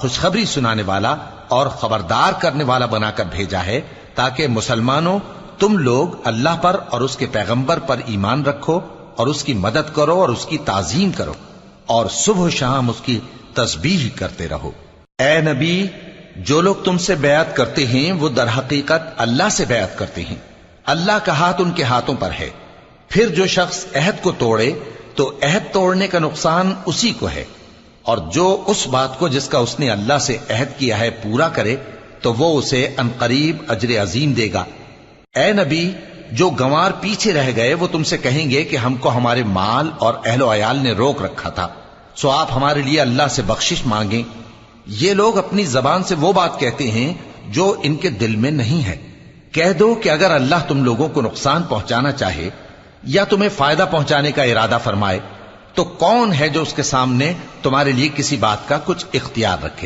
خوشخبری سنانے والا اور خبردار کرنے والا بنا کر بھیجا ہے تاکہ مسلمانوں تم لوگ اللہ پر اور اس کے پیغمبر پر ایمان رکھو اور اس کی مدد کرو اور اس کی تعظیم کرو اور صبح و شام اس کی تسبیح کرتے رہو۔ اے نبی، جو لوگ تم سے بیعت کرتے ہیں وہ در حقیقت اللہ سے بیعت کرتے ہیں، اللہ کا ہاتھ ان کے ہاتھوں پر ہے۔ پھر جو شخص عہد کو توڑے تو عہد توڑنے کا نقصان اسی کو ہے، اور جو اس بات کو جس کا اس نے اللہ سے عہد کیا ہے پورا کرے تو وہ اسے عنقریب اجر عظیم دے گا۔ اے نبی، جو گنوار پیچھے رہ گئے وہ تم سے کہیں گے کہ ہم کو ہمارے مال اور اہل و عیال نے روک رکھا تھا، سو آپ ہمارے لیے اللہ سے بخشش مانگیں۔ یہ لوگ اپنی زبان سے وہ بات کہتے ہیں جو ان کے دل میں نہیں ہے۔ کہہ دو کہ اگر اللہ تم لوگوں کو نقصان پہنچانا چاہے یا تمہیں فائدہ پہنچانے کا ارادہ فرمائے تو کون ہے جو اس کے سامنے تمہارے لیے کسی بات کا کچھ اختیار رکھے؟